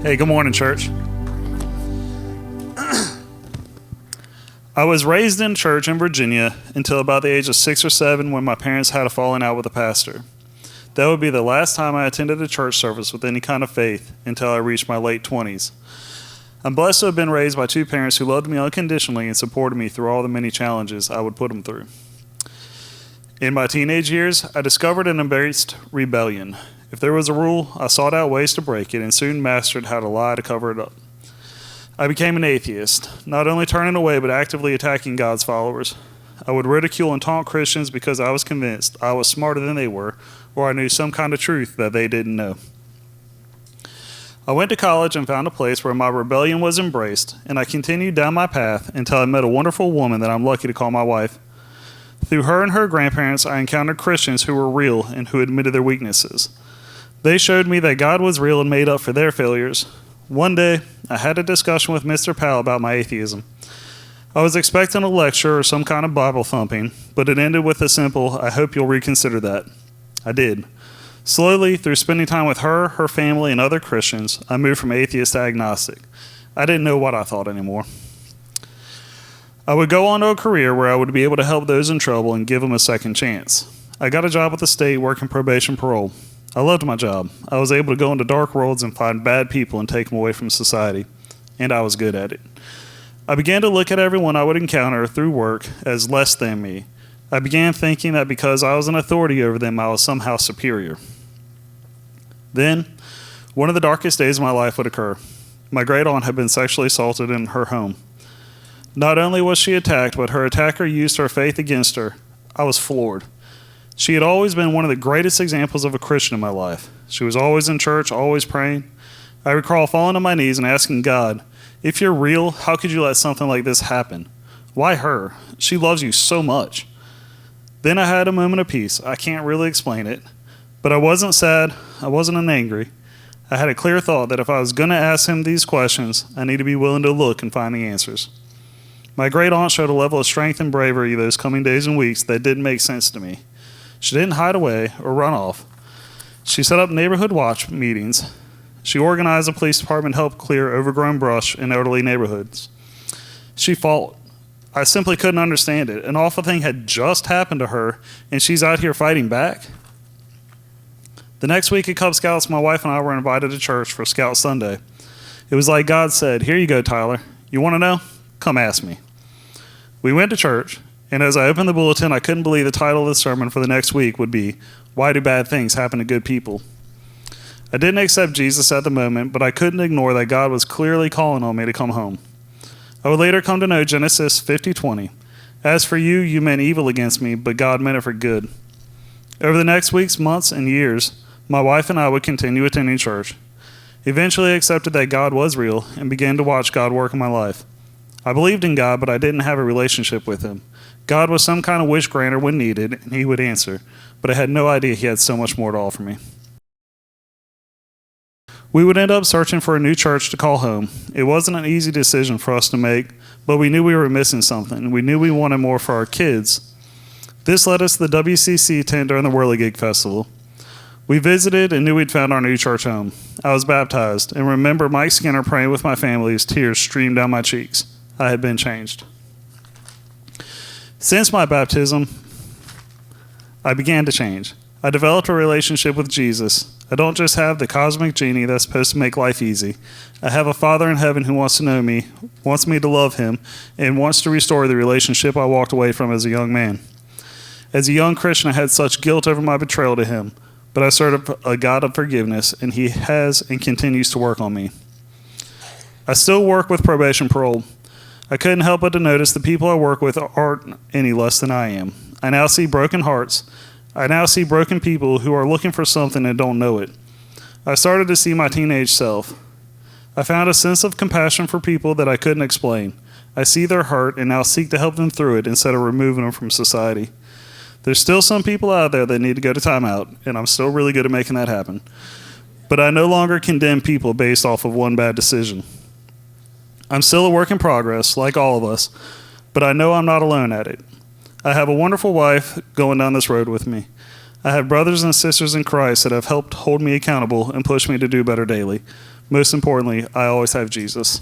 Hey, good morning, church. I was raised in church in Virginia until about the age of 6 or 7 when my parents had a falling out with a pastor. That would be the last time I attended a church service with any kind of faith until I reached my late 20s. I'm blessed to have been raised by two parents who loved me unconditionally and supported me through all the many challenges I would put them through. In my teenage years, I discovered and embraced rebellion. If there was a rule, I sought out ways to break it and soon mastered how to lie to cover it up. I became an atheist, not only turning away but actively attacking God's followers. I would ridicule and taunt Christians because I was convinced I was smarter than they were, or I knew some kind of truth that they didn't know. I went to college and found a place where my rebellion was embraced, and I continued down my path until I met a wonderful woman that I'm lucky to call my wife. Through her and her grandparents, I encountered Christians who were real and who admitted their weaknesses. They showed me that God was real and made up for their failures. One day, I had a discussion with Mr. Powell about my atheism. I was expecting a lecture or some kind of Bible thumping, but it ended with a simple, "I hope you'll reconsider that." I did. Slowly, through spending time with her, her family, and other Christians, I moved from atheist to agnostic. I didn't know what I thought anymore. I would go on to a career where I would be able to help those in trouble and give them a second chance. I got a job with the state working probation parole. I loved my job. I was able to go into dark worlds and find bad people and take them away from society, and I was good at it. I began to look at everyone I would encounter through work as less than me. I began thinking that because I was an authority over them, I was somehow superior. Then, one of the darkest days of my life would occur. My great aunt had been sexually assaulted in her home. Not only was she attacked, but her attacker used her faith against her. I was floored. She had always been one of the greatest examples of a Christian in my life. She was always in church, always praying. I recall falling on my knees and asking God, "If you're real, how could you let something like this happen? Why her? She loves you so much." Then I had a moment of peace. I can't really explain it, but I wasn't sad. I wasn't angry. I had a clear thought that if I was going to ask him these questions, I need to be willing to look and find the answers. My great aunt showed a level of strength and bravery those coming days and weeks that didn't make sense to me. She didn't hide away or run off. She set up neighborhood watch meetings. She organized a police department to help clear overgrown brush in elderly neighborhoods. She fought. I simply couldn't understand it. An awful thing had just happened to her, and she's out here fighting back. The next week at Cub Scouts, my wife and I were invited to church for Scout Sunday. It was like God said, "Here you go, Tyler. You want to know? Come ask me." We went to church, and as I opened the bulletin, I couldn't believe the title of the sermon for the next week would be, "Why Do Bad Things Happen to Good People?" I didn't accept Jesus at the moment, but I couldn't ignore that God was clearly calling on me to come home. I would later come to know Genesis 50:20. "As for you, you meant evil against me, but God meant it for good." Over the next weeks, months, and years, my wife and I would continue attending church. Eventually, I accepted that God was real and began to watch God work in my life. I believed in God, but I didn't have a relationship with him. God was some kind of wish granter when needed, and he would answer, but I had no idea he had so much more to offer me. We would end up searching for a new church to call home. It wasn't an easy decision for us to make, but we knew we were missing something. We knew we wanted more for our kids. This led us to the WCC tent during the Whirligig Festival. We visited and knew we'd found our new church home. I was baptized and remember Mike Skinner praying with my family as tears streamed down my cheeks. I had been changed. Since my baptism, I began to change. I developed a relationship with Jesus. I don't just have the cosmic genie that's supposed to make life easy. I have a Father in heaven who wants to know me, wants me to love him, and wants to restore the relationship I walked away from as a young man. As a young Christian, I had such guilt over my betrayal to him, but I serve a God of forgiveness, and he has and continues to work on me. I still work with probation parole. I couldn't help but to notice the people I work with aren't any less than I am. I now see broken hearts. I now see broken people who are looking for something and don't know it. I started to see my teenage self. I found a sense of compassion for people that I couldn't explain. I see their hurt and now seek to help them through it instead of removing them from society. There's still some people out there that need to go to timeout, and I'm still really good at making that happen. But I no longer condemn people based off of one bad decision. I'm still a work in progress, like all of us, but I know I'm not alone at it. I have a wonderful wife going down this road with me. I have brothers and sisters in Christ that have helped hold me accountable and push me to do better daily. Most importantly, I always have Jesus.